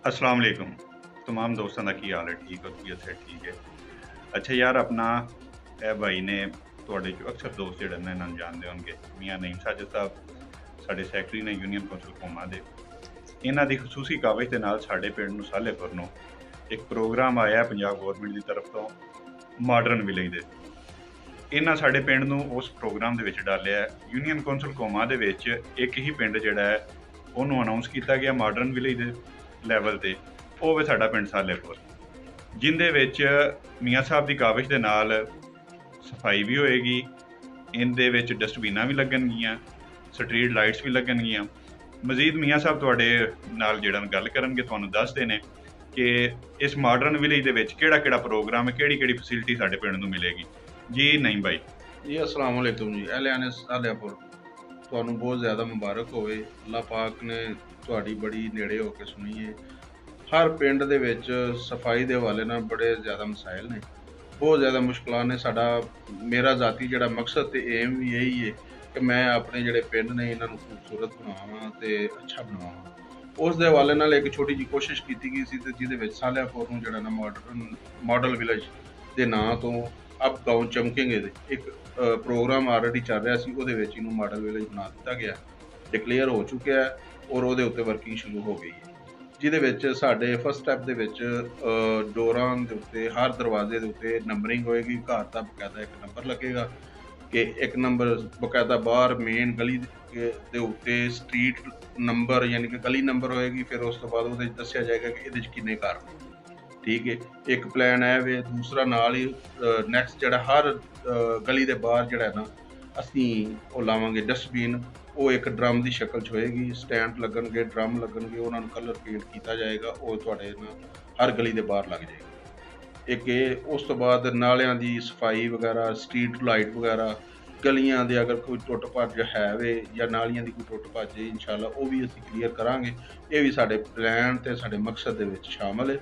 अस्सलाम वालेकुम। तमाम दोस्तां दा की हाल है? ठीक हो? तबीयत है ठीक है? अच्छा यार अपना ਇਹ ਭਾਈ ਨੇ ਤੁਹਾਡੇ ਚੋਂ ਅਕਸਰ ਦੋਸਤ ਜਿਹੜੇ ਨੇ ਇਹਨਾਂ ਨੂੰ ਜਾਣਦੇ ਹੋਣਗੇ ਮੀਆਂ ਨਈਮ ਸਾਜਦ ਸਾਹਿਬ ਸਾਡੇ ਸੈਕਟਰੀ ਨੇ ਯੂਨੀਅਨ ਕੌਂਸਲ ਕੌਮਾਂ ਦੇ ਇਹਨਾਂ ਦੀ ਖਸੂਸੀ ਕਾਵਜ ਦੇ ਨਾਲ ਸਾਡੇ ਪਿੰਡ ਨੂੰ ਸਾਲੇਪੁਰ ਨੂੰ ਇੱਕ ਪ੍ਰੋਗਰਾਮ ਆਇਆ ਪੰਜਾਬ ਗੌਰਮੈਂਟ ਦੀ ਤਰਫ ਤੋਂ ਮਾਡਰਨ ਵਿਲੇਜ ਦੇ ਇਹਨਾਂ ਸਾਡੇ ਪਿੰਡ ਨੂੰ ਉਸ ਪ੍ਰੋਗਰਾਮ ਦੇ ਵਿੱਚ ਡਾਲਿਆ ਯੂਨੀਅਨ ਕੌਂਸਲ ਕੌਮਾਂ ਦੇ ਵਿੱਚ ਇੱਕ ਹੀ ਪਿੰਡ ਜਿਹੜਾ ਹੈ ਉਹਨੂੰ ਅਨਾਉਂਸ ਕੀਤਾ ਗਿਆ ਮਾਡਰਨ ਵਿਲੇਜ ਦੇ ਲੈਵਲ ਤੇ ਉਹ ਵੇ ਸਾਡਾ ਪਿੰਡ ਸਾਲੇਪੁਰ ਜਿੰਦੇ ਵਿੱਚ ਮੀਆਂ ਸਾਹਿਬ ਦੀ ਕਾਵਿਸ਼ ਦੇ ਨਾਲ ਸਫਾਈ ਵੀ ਹੋਏਗੀ ਇਹਦੇ ਵਿੱਚ ਡਸਟਬਿਨਾਂ ਵੀ ਲੱਗਣਗੀਆਂ ਸਟਰੀਟ ਲਾਈਟਸ ਵੀ ਲੱਗਣਗੀਆਂ ਮਜ਼ੀਦ ਮੀਆਂ ਸਾਹਿਬ ਤੁਹਾਡੇ ਨਾਲ ਜਿਹੜਾ ਗੱਲ ਕਰਨਗੇ ਤੁਹਾਨੂੰ ਦੱਸਦੇ ਨੇ ਕਿ ਇਸ ਮਾਡਰਨ ਵਿਲੇਜ ਦੇ ਵਿੱਚ ਕਿਹੜਾ ਪ੍ਰੋਗਰਾਮ ਹੈ ਕਿਹੜੀ ਫੈਸਿਲਿਟੀ ਸਾਡੇ ਪਿੰਡ ਨੂੰ ਮਿਲੇਗੀ ਜੀ ਨਹੀਂ ਭਾਈ जी अस्सलाम वालेकुम जी एहलियान सालेपुर ਤੁਹਾਨੂੰ ਬਹੁਤ ਜ਼ਿਆਦਾ ਮੁਬਾਰਕ ਹੋਵੇ ਅੱਲਾਹ ਪਾਕ ਨੇ ਤੁਹਾਡੀ ਬੜੀ ਨੇੜੇ ਹੋ ਕੇ ਸੁਣੀ ਹੈ। ਹਰ ਪਿੰਡ ਦੇ ਵਿੱਚ ਸਫਾਈ ਦੇ ਹਵਾਲੇ ਨਾਲ ਬੜੇ ਜ਼ਿਆਦਾ ਮਸਾਇਲ ਨੇ, ਬਹੁਤ ਜ਼ਿਆਦਾ ਮੁਸ਼ਕਲਾਂ ਨੇ। ਮੇਰਾ ਜ਼ਾਤੀ ਜਿਹੜਾ ਮਕਸਦ ਤੇ ਏਮ ਵੀ ਇਹੀ ਹੈ ਕਿ ਮੈਂ ਆਪਣੇ ਜਿਹੜੇ ਪਿੰਡ ਨੇ ਇਹਨਾਂ ਨੂੰ ਖੂਬਸੂਰਤ ਬਣਾਵਾਂ ਤੇ ਅੱਛਾ ਬਣਾਵਾਂ। ਉਸ ਦੇ ਹਵਾਲੇ ਨਾਲ ਇੱਕ ਛੋਟੀ ਜਿਹੀ ਕੋਸ਼ਿਸ਼ ਕੀਤੀ ਗਈ ਸੀ ਤੇ ਜਿਹਦੇ ਵਿੱਚ ਸਾਲਿਆਪੁਰ ਨੂੰ ਜਿਹੜਾ ਨਾ ਮਾਡਲ ਵਿਲੇਜ ਦੇ ਨਾਂ ਤੋਂ ਅਪ ਗਾਉਂ ਚਮਕੇਂਗੇ ਦੇ ਇੱਕ ਪ੍ਰੋਗਰਾਮ ਆਲਰੇਡੀ ਚੱਲ ਰਿਹਾ ਸੀ, ਉਹਦੇ ਵਿੱਚ ਇਹਨੂੰ ਮਾਡਲ ਵਿਲੇਜ ਬਣਾ ਦਿੱਤਾ ਗਿਆ, ਡਿਕਲੇਅਰ ਹੋ ਚੁੱਕਿਆ ਹੈ ਔਰ ਉਹਦੇ ਉੱਤੇ ਵਰਕਿੰਗ ਸ਼ੁਰੂ ਹੋ ਗਈ ਹੈ। ਜਿਹਦੇ ਵਿੱਚ ਸਾਡੇ ਫਸਟ ਸਟੈਪ ਦੇ ਵਿੱਚ ਡੋਰਾਂ ਦੇ ਉੱਤੇ ਹਰ ਦਰਵਾਜ਼ੇ ਦੇ ਉੱਤੇ ਨੰਬਰਿੰਗ ਹੋਏਗੀ। ਘਰ ਦਾ ਬਕਾਇਦਾ ਇੱਕ ਨੰਬਰ ਲੱਗੇਗਾ ਕਿ ਇੱਕ ਨੰਬਰ ਬਕਾਇਦਾ ਬਾਹਰ ਮੇਨ ਗਲੀ ਦੇ ਉੱਤੇ ਸਟਰੀਟ ਨੰਬਰ ਯਾਨੀ ਕਿ ਗਲੀ ਨੰਬਰ ਹੋਏਗੀ। ਫਿਰ ਉਸ ਤੋਂ ਬਾਅਦ ਉਹਦੇ 'ਚ ਦੱਸਿਆ ਜਾਏਗਾ ਕਿ ਇਹਦੇ 'ਚ ਕਿੰਨੇ ਘਰ ਨੇ। ਠੀਕ ਹੈ, ਇੱਕ ਪਲਾਨ ਹੈ ਵੇ। ਦੂਸਰਾ ਨਾਲ ਹੀ ਨੈਕਸਟ ਜਿਹੜਾ ਹਰ ਗਲੀ ਦੇ ਬਾਹਰ ਜਿਹੜਾ ਨਾ ਅਸੀਂ ਉਹ ਲਾਵਾਂਗੇ ਡਸਟਬਿਨ, ਉਹ ਇੱਕ ਡਰਮ ਦੀ ਸ਼ਕਲ 'ਚ ਹੋਏਗੀ। ਸਟੈਂਡ ਲੱਗਣਗੇ, ਡਰਮ ਲੱਗਣਗੇ, ਉਹਨਾਂ ਨੂੰ ਕਲਰ ਪੇਂਟ ਕੀਤਾ ਜਾਏਗਾ, ਉਹ ਤੁਹਾਡੇ ਨਾਲ ਹਰ ਗਲੀ ਦੇ ਬਾਹਰ ਲੱਗ ਜਾਏਗਾ। ਇੱਕ ਇਹ, ਉਸ ਤੋਂ ਬਾਅਦ ਨਾਲਿਆਂ ਦੀ ਸਫਾਈ ਵਗੈਰਾ, ਸਟਰੀਟ ਲਾਈਟ ਵਗੈਰਾ, ਗਲੀਆਂ ਦੇ ਅਗਰ ਕੋਈ ਟੁੱਟ ਭੱਜ ਹੈ ਵੇ ਜਾਂ ਨਾਲੀਆਂ ਦੀ ਕੋਈ ਟੁੱਟ ਭੱਜ ਹੈ, ਇਨਸ਼ਾਅੱਲਾ ਉਹ ਵੀ ਅਸੀਂ ਕਲੀਅਰ ਕਰਾਂਗੇ। ਇਹ ਵੀ ਸਾਡੇ ਪਲਾਨ ਤੇ ਸਾਡੇ ਮਕਸਦ ਦੇ ਵਿੱਚ ਸ਼ਾਮਲ ਹੈ।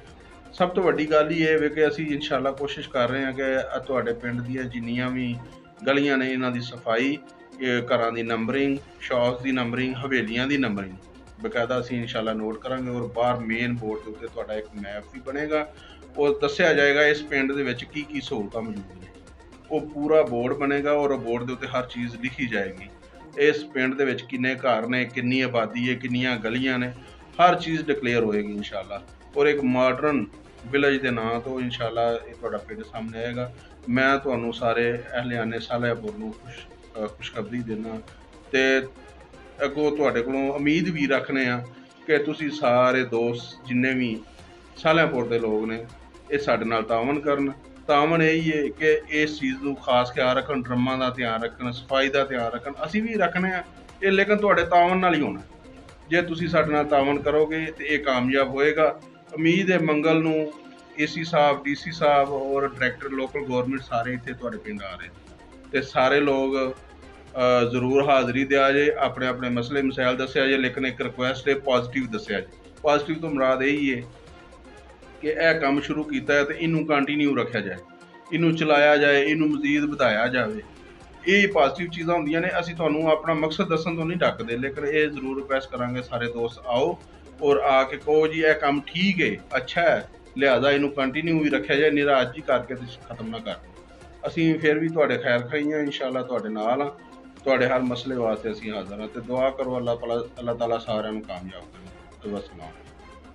ਸਭ ਤੋਂ ਵੱਡੀ ਗੱਲ ਇਹ ਹੈ ਕਿ ਅਸੀਂ ਇਨਸ਼ਾਅੱਲਾ ਕੋਸ਼ਿਸ਼ ਕਰ ਰਹੇ ਹਾਂ ਕਿ ਤੁਹਾਡੇ ਪਿੰਡ ਦੀਆਂ ਜਿੰਨੀਆਂ ਵੀ ਗਲੀਆਂ ਨੇ ਇਹਨਾਂ ਦੀ ਸਫਾਈ, ਘਰਾਂ ਦੀ ਨੰਬਰਿੰਗ, ਸ਼ਾਪਸ ਦੀ ਨੰਬਰਿੰਗ, ਹਵੇਲੀਆਂ ਦੀ ਨੰਬਰਿੰਗ ਬਕਾਇਦਾ ਅਸੀਂ ਇਨਸ਼ਾਅੱਲਾ ਨੋਟ ਕਰਾਂਗੇ। ਔਰ ਬਾਹਰ ਮੇਨ ਬੋਰਡ ਦੇ ਉੱਤੇ ਤੁਹਾਡਾ ਇੱਕ ਮੈਪ ਵੀ ਬਣੇਗਾ, ਉਹ ਦੱਸਿਆ ਜਾਏਗਾ ਇਸ ਪਿੰਡ ਦੇ ਵਿੱਚ ਕੀ ਕੀ ਸਹੂਲਤਾਂ ਮੌਜੂਦ ਨੇ। ਉਹ ਪੂਰਾ ਬੋਰਡ ਬਣੇਗਾ ਔਰ ਬੋਰਡ ਦੇ ਉੱਤੇ ਹਰ ਚੀਜ਼ ਲਿਖੀ ਜਾਏਗੀ। ਇਸ ਪਿੰਡ ਦੇ ਵਿੱਚ ਕਿੰਨੇ ਘਰ ਨੇ, ਕਿੰਨੀ ਆਬਾਦੀ ਹੈ, ਕਿੰਨੀਆਂ ਗਲੀਆਂ ਨੇ, ਹਰ ਚੀਜ਼ ਡਿਕਲੇਅਰ ਹੋਏਗੀ ਇਨਸ਼ਾਅੱਲਾ। ਔਰ ਇੱਕ ਮਾਡਰਨ ਵਿਲੇਜ ਦੇ ਨਾਂ ਤੋਂ ਇਨਸ਼ਾਅੱਲਾ ਇਹ ਤੁਹਾਡਾ ਪਿੰਡ ਸਾਹਮਣੇ ਆਏਗਾ। ਮੈਂ ਤੁਹਾਨੂੰ ਸਾਰੇ ਅਹਲਿਆਨੇ ਸਾਲਿਆਪੁਰ ਨੂੰ ਖੁਸ਼ਖਬਰੀ ਦੇਣਾ ਤੇ ਅੱਗੋਂ ਤੁਹਾਡੇ ਕੋਲੋਂ ਉਮੀਦ ਵੀ ਰੱਖਦੇ ਹਾਂ ਕਿ ਤੁਸੀਂ ਸਾਰੇ ਦੋਸਤ ਜਿੰਨੇ ਵੀ ਸਾਲਿਆਪੁਰ ਦੇ ਲੋਕ ਨੇ ਇਹ ਸਾਡੇ ਨਾਲ ਤਾਵਨ ਕਰਨ। ਤਾਵਨ ਇਹੀ ਹੈ ਕਿ ਇਸ ਚੀਜ਼ ਨੂੰ ਖਾਸ ਖਿਆਲ ਰੱਖਣ, ਡਰਮਾਂ ਦਾ ਧਿਆਨ ਰੱਖਣ, ਸਫਾਈ ਦਾ ਧਿਆਨ ਰੱਖਣ। ਅਸੀਂ ਵੀ ਰੱਖਦੇ ਹਾਂ ਇਹ, ਲੇਕਿਨ ਤੁਹਾਡੇ ਤਾਵਨ ਨਾਲ ਹੀ ਹੋਣਾ। ਜੇ ਤੁਸੀਂ ਸਾਡੇ ਨਾਲ ਤਾਵਨ ਕਰੋਗੇ ਤੇ ਇਹ ਕਾਮਯਾਬ ਹੋਏਗਾ। ਉਮੀਦ ਹੈ ਮੰਗਲ ਨੂੰ AC ਸਾਹਿਬ, DC ਸਾਹਿਬ ਔਰ ਡਾਇਰੈਕਟਰ ਲੋਕਲ ਗੌਰਮੈਂਟ ਸਾਰੇ ਇੱਥੇ ਤੁਹਾਡੇ ਪਿੰਡ ਆ ਰਹੇ ਤੇ ਸਾਰੇ ਲੋਕ ਜ਼ਰੂਰ ਹਾਜ਼ਰੀ ਦਿਆ ਜੇ, ਆਪਣੇ ਆਪਣੇ ਮਸਲੇ ਮਸਾਇਲ ਦੱਸਿਆ ਜੇ, ਲੇਕਿਨ ਇੱਕ ਰਿਕੁਐਸਟ ਹੈ ਪੋਜ਼ਿਟਿਵ ਦੱਸਿਆ ਜੇ। ਪੋਜ਼ਿਟਿਵ ਤੋਂ ਮੁਰਾਦ ਇਹੀ ਹੈ ਕਿ ਇਹ ਕੰਮ ਸ਼ੁਰੂ ਕੀਤਾ ਹੈ ਤੇ ਇਹਨੂੰ ਕੰਟੀਨਿਊ ਰੱਖਿਆ ਜਾਏ, ਇਹਨੂੰ ਚਲਾਇਆ ਜਾਏ, ਇਹਨੂੰ ਮਜ਼ੀਦ ਵਧਾਇਆ ਜਾਵੇ। ਇਹ ਪੋਜ਼ਿਟਿਵ ਚੀਜ਼ਾਂ ਹੁੰਦੀਆਂ ਨੇ। ਅਸੀਂ ਤੁਹਾਨੂੰ ਆਪਣਾ ਮਕਸਦ ਦੱਸਣ ਤੋਂ ਨਹੀਂ ਡੱਕਦੇ, ਲੇਕਿਨ ਇਹ ਜ਼ਰੂਰ ਰਿਕੁਐਸਟ ਕਰਾਂਗੇ ਸਾਰੇ ਦੋਸਤ ਆਓ ਔਰ ਆ ਕੇ ਕਹੋ ਜੀ ਇਹ ਕੰਮ ਠੀਕ ਹੈ, ਅੱਛਾ ਹੈ, ਲਿਹਾਜ਼ਾ ਇਹਨੂੰ ਕੰਟੀਨਿਊ ਵੀ ਰੱਖਿਆ ਜਾਏ, ਨਿਰਾ ਅੱਜ ਹੀ ਕਰਕੇ ਤੁਸੀਂ ਖਤਮ ਨਾ ਕਰ ਦਿਓ। ਅਸੀਂ ਫਿਰ ਵੀ ਤੁਹਾਡੇ ਖੈਰ ਖਾਈ ਹਾਂ, ਇਨਸ਼ਾਅੱਲਾ ਤੁਹਾਡੇ ਨਾਲ ਹਾਂ, ਤੁਹਾਡੇ ਹਰ ਮਸਲੇ ਵਾਸਤੇ ਅਸੀਂ ਹਾਜ਼ਰ ਹਾਂ ਤੇ ਦੁਆ ਕਰੋ ਅੱਲਾਹ ਤਾਲਾ ਸਾਰਿਆਂ ਨੂੰ ਕਾਮਯਾਬ ਕਰੇ। ਵਸਲਾਮ।